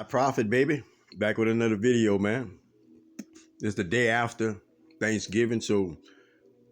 Prophet, baby. Back with another video, man. It's the day after Thanksgiving, so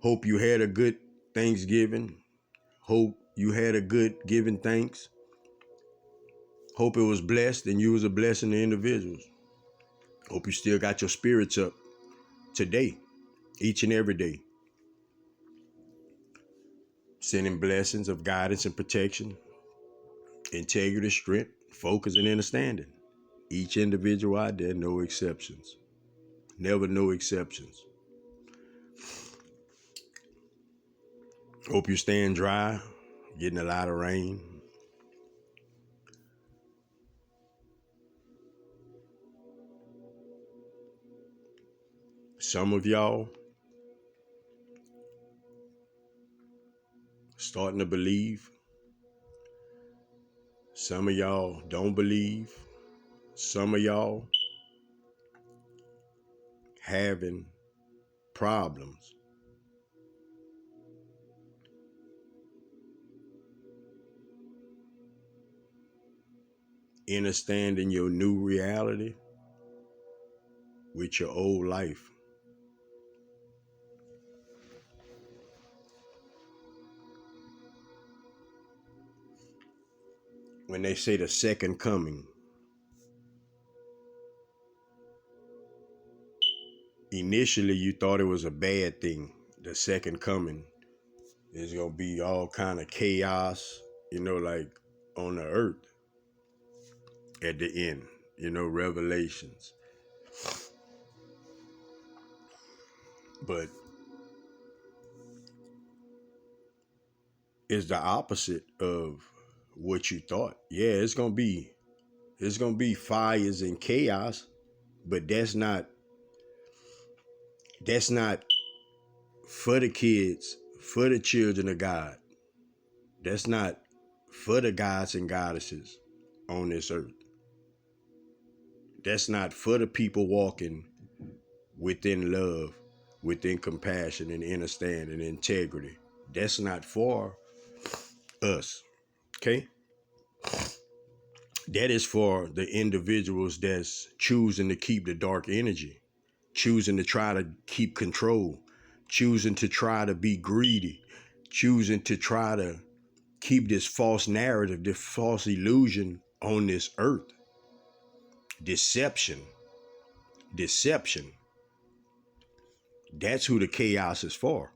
hope you had a good Thanksgiving. Hope you had a good giving thanks. Hope it was blessed and you was a blessing to individuals. Hope you still got your spirits up today, each and every day. Sending blessings of guidance and protection, integrity, strength, focus, and understanding. Each individual out there, no exceptions. Never no exceptions. Hope you're staying dry, getting a lot of rain. Some of y'all starting to believe. Some of y'all don't believe. Some of y'all having problems. Understanding your new reality with your old life. When they say the second coming, initially you thought it was a bad thing. The second coming is gonna be all kind of chaos, like on the earth at the end, revelations. But it's the opposite of what you thought. Yeah, it's gonna be fires and chaos, but that's not for the kids, for the children of God. That's not for the gods and goddesses on this earth. That's not for the people walking within love, within compassion and understanding and integrity. That's not for us. Okay? That is for the individuals that's choosing to keep the dark energy, choosing to try to keep control, choosing to try to be greedy, choosing to try to keep this false narrative, this false illusion on this earth. Deception. That's who the chaos is for.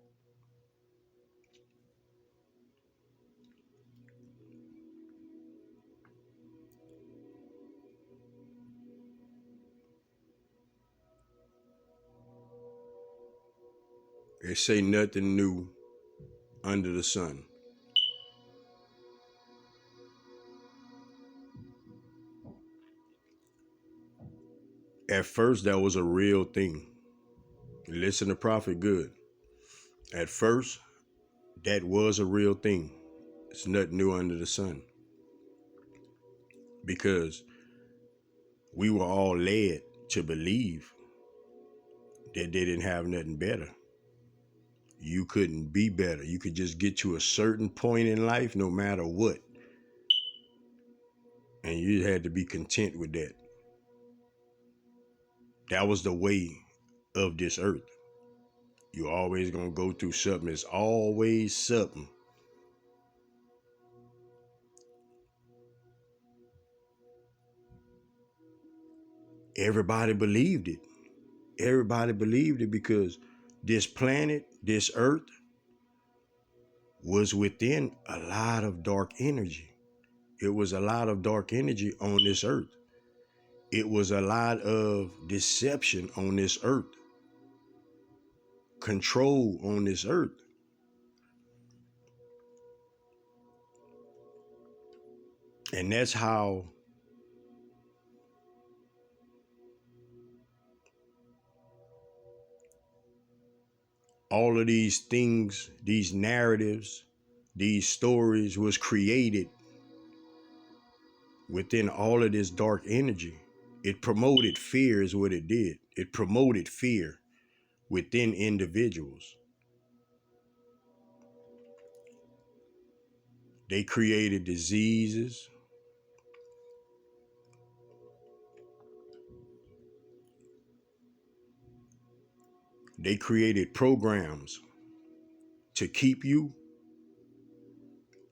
They say nothing new under the sun. At first, that was a real thing. Listen to Prophet good. At first, that was a real thing. It's nothing new under the sun. Because we were all led to believe that they didn't have nothing better. You couldn't be better. You could just get to a certain point in life no matter what. And you had to be content with that. That was the way of this earth. You're always going to go through something. It's always something. Everybody believed it. Everybody believed it because this planet, this earth, was within a lot of dark energy. It was a lot of dark energy on this earth. It was a lot of deception on this earth. Control on this earth. And that's how all of these things, these narratives, these stories was created within all of this dark energy. It promoted fear is what it did. It promoted fear within individuals. They created diseases. They created programs to keep you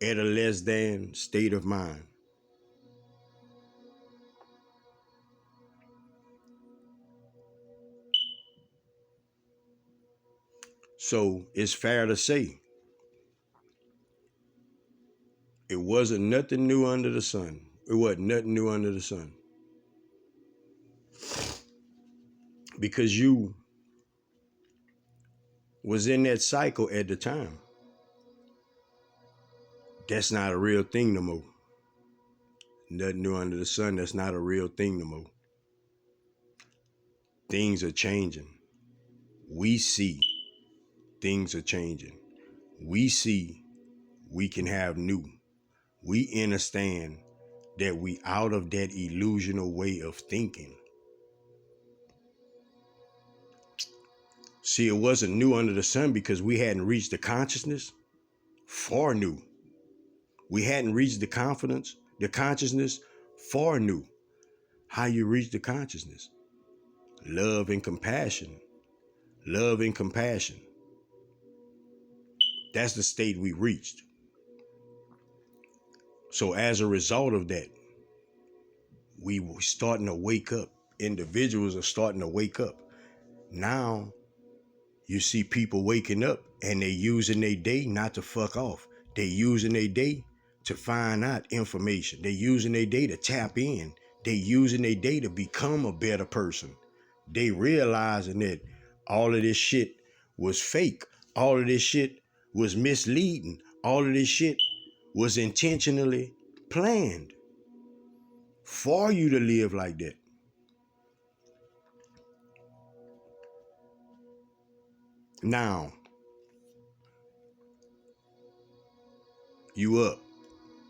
at a less than state of mind. So it's fair to say it wasn't nothing new under the sun. It wasn't nothing new under the sun. Because you was in that cycle at the time. That's not a real thing no more. Nothing new under the sun. That's not a real thing no more. Things are changing. We see things are changing. We see we can have new. We understand that we out of that illusional way of thinking. See, it wasn't new under the sun because we hadn't reached the consciousness. Far new. We hadn't reached the consciousness. Far new. How you reach the consciousness? Love and compassion. Love and compassion. That's the state we reached. So as a result of that, we were starting to wake up. Individuals are starting to wake up. Now, you see people waking up and they using their day not to fuck off. They using their day to find out information. They using their day to tap in. They using their day to become a better person. They realizing that all of this shit was fake. All of this shit was misleading. All of this shit was intentionally planned for you to live like that. Now, you up,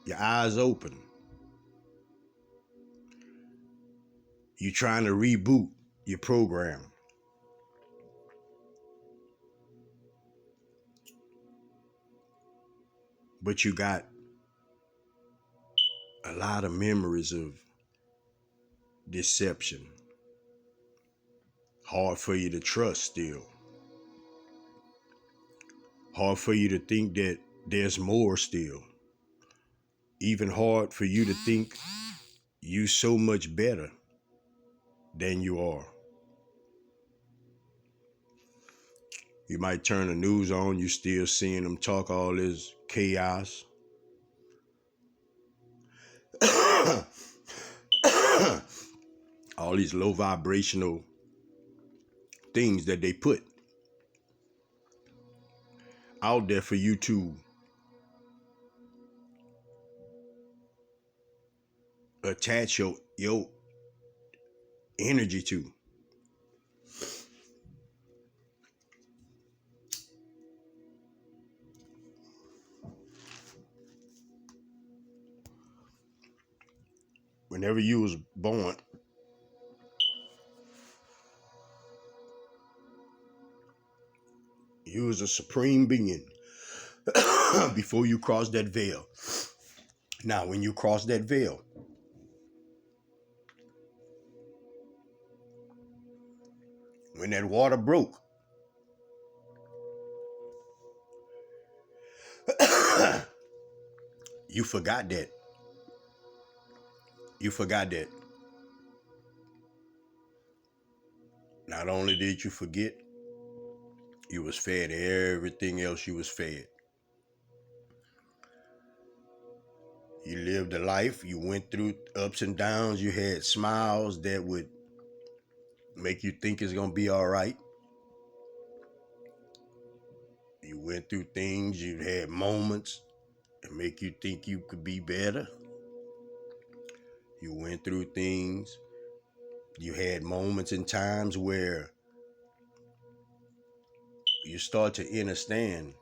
your eyes open. You trying to reboot your program. But you got a lot of memories of deception. Hard for you to trust still. Hard for you to think that there's more still. Even hard for you to think you so much better than you are. You might turn the news on, you still seeing them talk all this chaos. All these low vibrational things that they put out there for you to attach your energy to. Whenever you was born, you was a supreme being before you crossed that veil. Now, when you cross that veil, when that water broke, you forgot that. You forgot that. Not only did you forget, you was fed everything else you was fed. You lived a life, you went through ups and downs, you had smiles that would make you think it's gonna be all right. You went through things, you had moments that make you think you could be better. You went through things, you had moments and times where you start to understand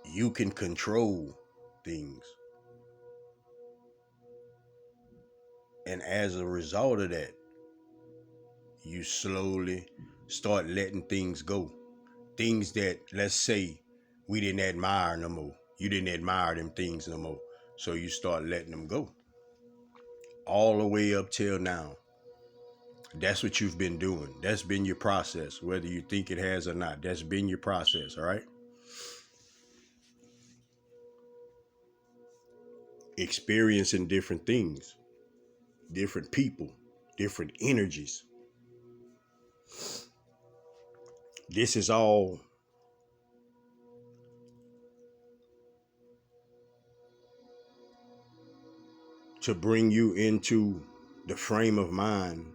you can control things. And as a result of that, you slowly start letting things go. Things that, let's say, we didn't admire no more. You didn't admire them things no more. So you start letting them go. All the way up till now. That's what you've been doing. That's been your process, whether you think it has or not. That's been your process, all right? Experiencing different things, different people, different energies. This is all to bring you into the frame of mind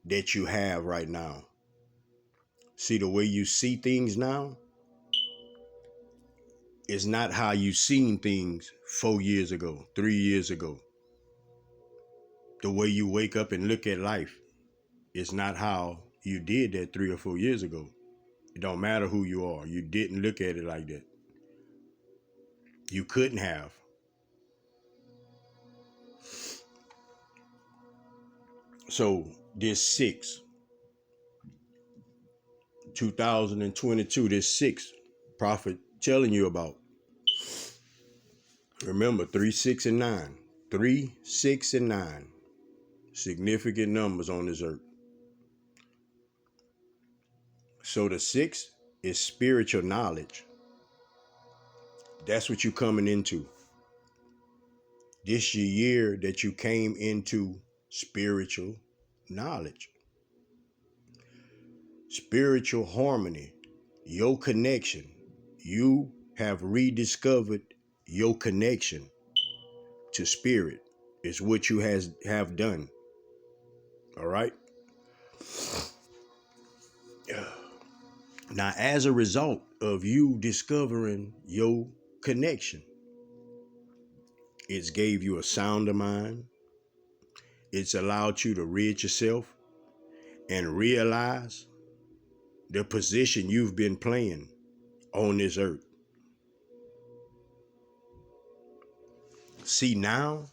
that you have right now. See, the way you see things now is not how you seen things 4 years ago, 3 years ago. The way you wake up and look at life is not how you did that 3 or 4 years ago. It don't matter who you are. You didn't look at it like that. You couldn't have. So this 2022, this 6 prophet telling you about. Remember 3, 6, and 9. 3, 6, and 9. Significant numbers on this earth. So the 6 is spiritual knowledge. That's what you're coming into. This year that you came into spiritual knowledge. Spiritual harmony. Your connection. You have rediscovered your connection to spirit. Is what you have done. All right? Now, as a result of you discovering your connection, it's gave you a sounder mind. It's allowed you to rid yourself and realize the position you've been playing on this earth. See, now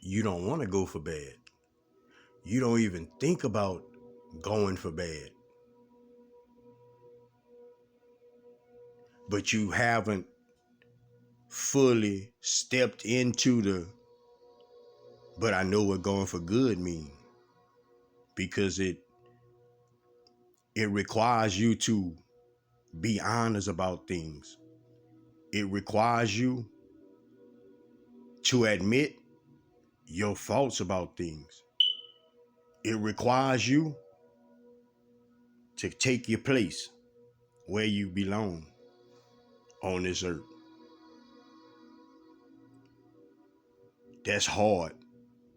you don't want to go for bad. You don't even think about going for bad. But you haven't fully stepped into but I know what going for good means. Because it requires you to be honest about things. It requires you to admit your faults about things. It requires you to take your place where you belong on this earth. That's hard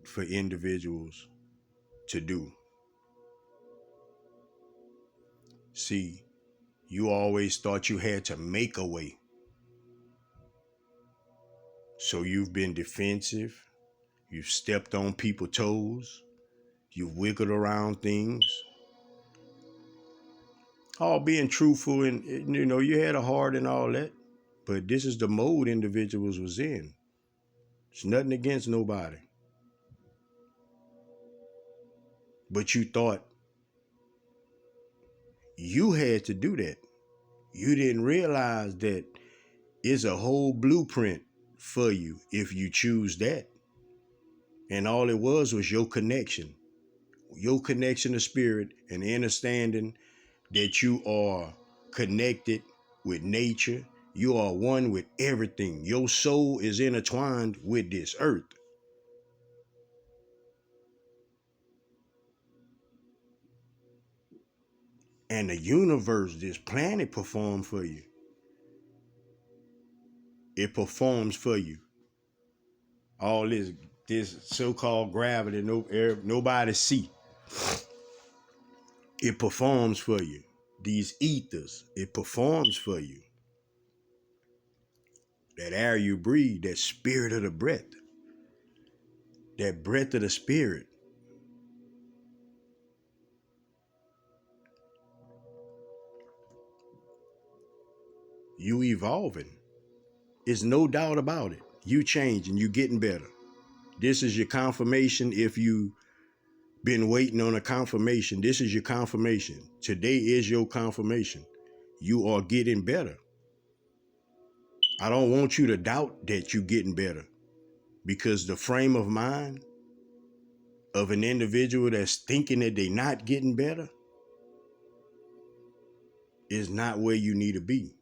for individuals to do. See, you always thought you had to make a way. So you've been defensive. You've stepped on people's toes. You've wiggled around things. All being truthful, and you had a heart and all that. But this is the mode individuals was in. It's nothing against nobody. But you thought you had to do that. You didn't realize that it's a whole blueprint for you if you choose that. And all it was your connection. Your connection to spirit and understanding that you are connected with nature. You are one with everything. Your soul is intertwined with this earth. And the universe, this planet, performs for you. It performs for you. All this so-called gravity, nobody see. It performs for you. These ethers, it performs for you. That air you breathe, that spirit of the breath, that breath of the spirit. You evolving. There's no doubt about it. You changing, you getting better. This is your confirmation. If you been waiting on a confirmation, this is your confirmation. Today is your confirmation. You are getting better. I don't want you to doubt that you're getting better, because the frame of mind of an individual that's thinking that they're not getting better is not where you need to be.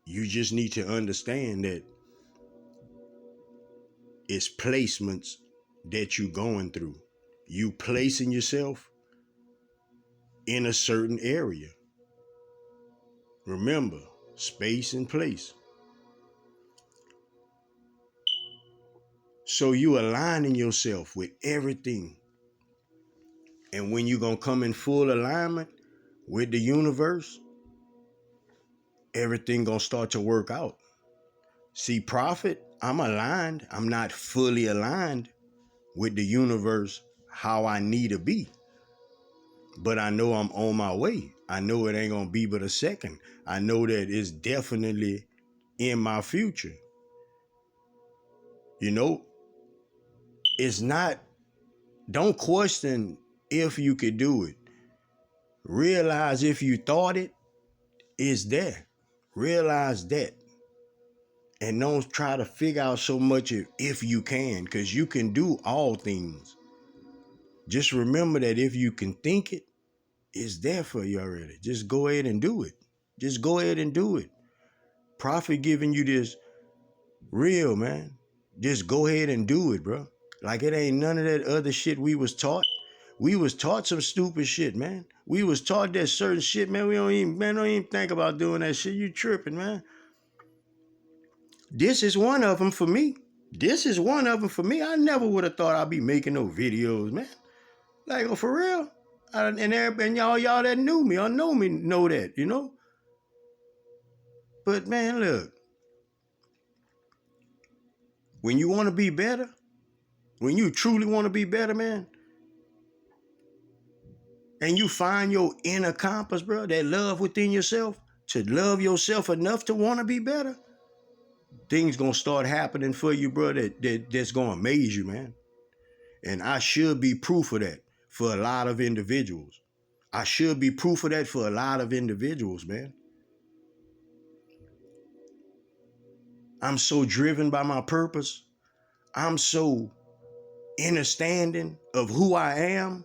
You just need to understand that it's placements that you're going through. You placing yourself in a certain area. Remember, space and place. So you aligning yourself with everything. And when you're going to come in full alignment with the universe, everything going to start to work out. See, prophet, I'm aligned. I'm not fully aligned with the universe how I need to be. But I know I'm on my way. I know it ain't going to be but a second. I know that it's definitely in my future. You know, it's not, don't question if you could do it. Realize if you thought it, it's there. Realize that. And don't try to figure out so much if you can, because you can do all things. Just remember that if you can think it, it's there for you already. Just go ahead and do it. Just go ahead and do it. Prophet giving you this real, man. Just go ahead and do it, bro. Like it ain't none of that other shit we was taught. We was taught some stupid shit, man. We was taught that certain shit, man. Don't even think about doing that shit. You tripping, man. This is one of them for me. This is one of them for me. I never would have thought I'd be making no videos, man. Like, oh, for real. And y'all that knew me or know me know that, you know. But man, look. When you want to be better, when you truly want to be better, man, and you find your inner compass, bro, that love within yourself, to love yourself enough to want to be better, things gonna start happening for you, bro, that's gonna amaze you, man. And I should be proof of that for a lot of individuals. I should be proof of that for a lot of individuals, man. I'm so driven by my purpose. I'm so understanding of who I am.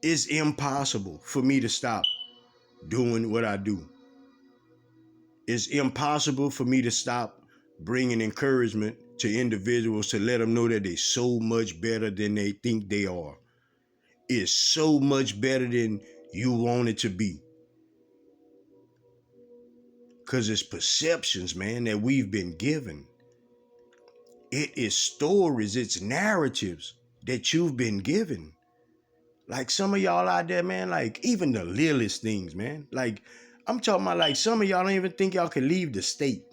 It's impossible for me to stop doing what I do. It's impossible for me to stop bringing encouragement to individuals to let them know that they're so much better than they think they are. It's so much better than you want it to be. Because it's perceptions, man, that we've been given. It is stories, it's narratives that you've been given. Like some of y'all out there, man, like even the littlest things, man. Like I'm talking about like some of y'all don't even think y'all can leave the state.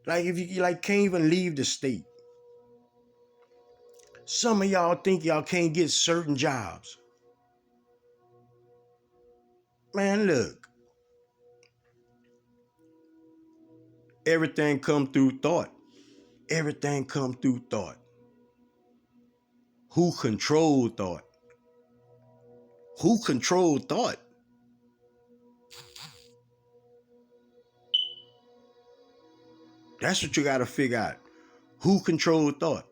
Like if you like can't even leave the state. Some of y'all think y'all can't get certain jobs. Man, look. Everything come through thought. Everything come through thought. Who controlled thought? Who controlled thought? That's what you got to figure out. Who controlled thought?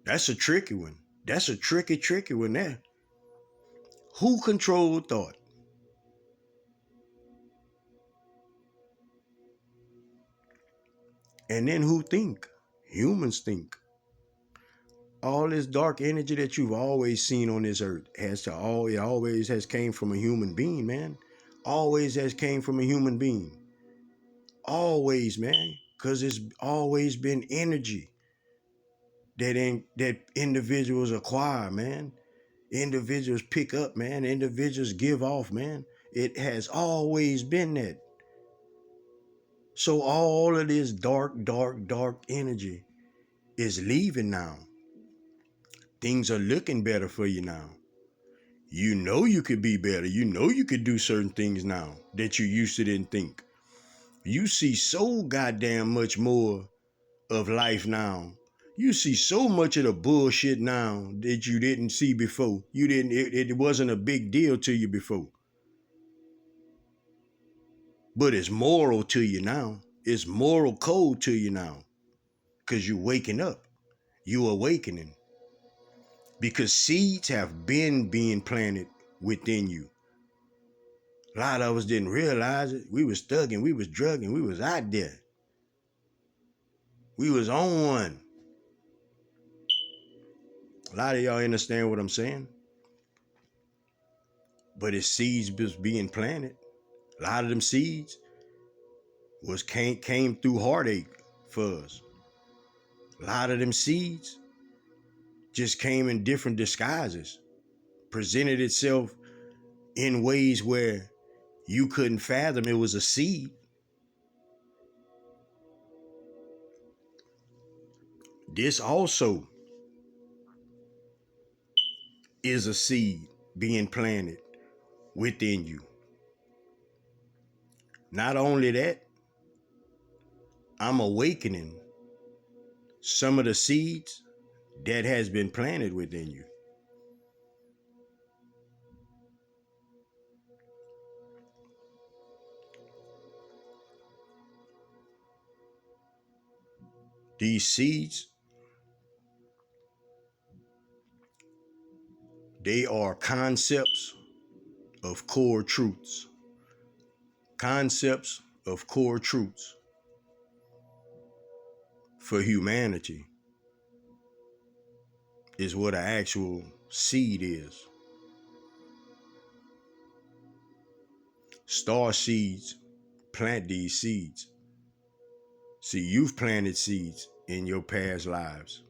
That's a tricky one. That's a tricky one there. Who controlled thought? And then who think? Humans think. All this dark energy that you've always seen on this earth it always has came from a human being, man. Always has came from a human being. Always, man. Because it's always been energy that individuals acquire, man. Individuals pick up, man. Individuals give off, man. It has always been that. So all of this dark energy is leaving now. Things are looking better for you now. You know you could be better. You know you could do certain things now that you used to didn't think. You see so goddamn much more of life now. You see so much of the bullshit now that you didn't see before. It wasn't a big deal to you before. But it's moral to you now. It's moral code to you now. Because you're waking up. You awakening. Because seeds have been being planted within you. A lot of us didn't realize it. We was thugging, we was drugging, we was out there. We was on one. A lot of y'all understand what I'm saying? But it's seeds was being planted. A lot of them seeds came through heartache for us. A lot of them seeds just came in different disguises, presented itself in ways where you couldn't fathom it was a seed. This also is a seed being planted within you. Not only that, I'm awakening some of the seeds that has been planted within you. These seeds, they are concepts of core truths. Concepts of core truths for humanity is what an actual seed is. Star seeds plant these seeds. See, you've planted seeds in your past lives,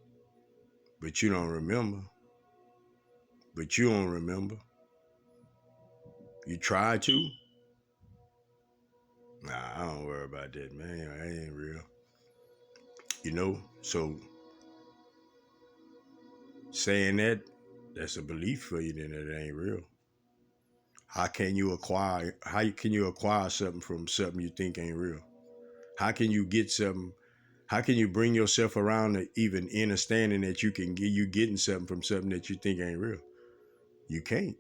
but you don't remember. But you don't remember. You tried to? Nah, I don't worry about that, man. That ain't real. You know, so saying that, that's a belief for you then that it ain't real. How can you acquire something from something you think ain't real? How can you get something? How can you bring yourself around to even understanding that you getting something from something that you think ain't real? You can't.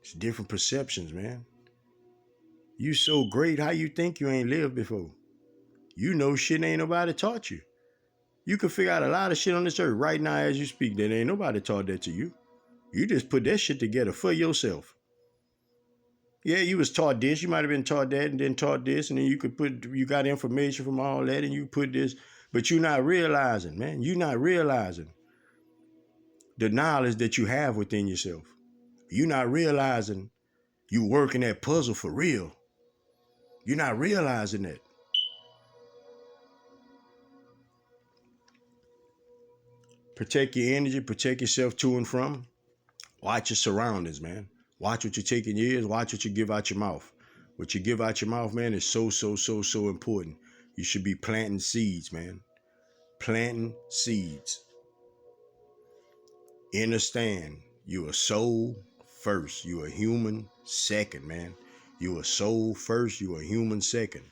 It's different perceptions, man. You so great, how you think you ain't lived before? You know shit ain't nobody taught you. You can figure out a lot of shit on this earth right now as you speak that ain't nobody taught that to you. You just put that shit together for yourself. Yeah, you was taught this, you might have been taught that and then taught this, and then you got information from all that and you put this, but you're not realizing, man. You're not realizing the knowledge that you have within yourself. You're not realizing you working that puzzle for real. You're not realizing that. Protect your energy, protect yourself to and from. Watch your surroundings, man. Watch what you take in your ears, watch what you give out your mouth. What you give out your mouth, man, is so important. You should be planting seeds, man. Planting seeds. Understand, you a soul first. You a human second, man. You a soul first, you a human second.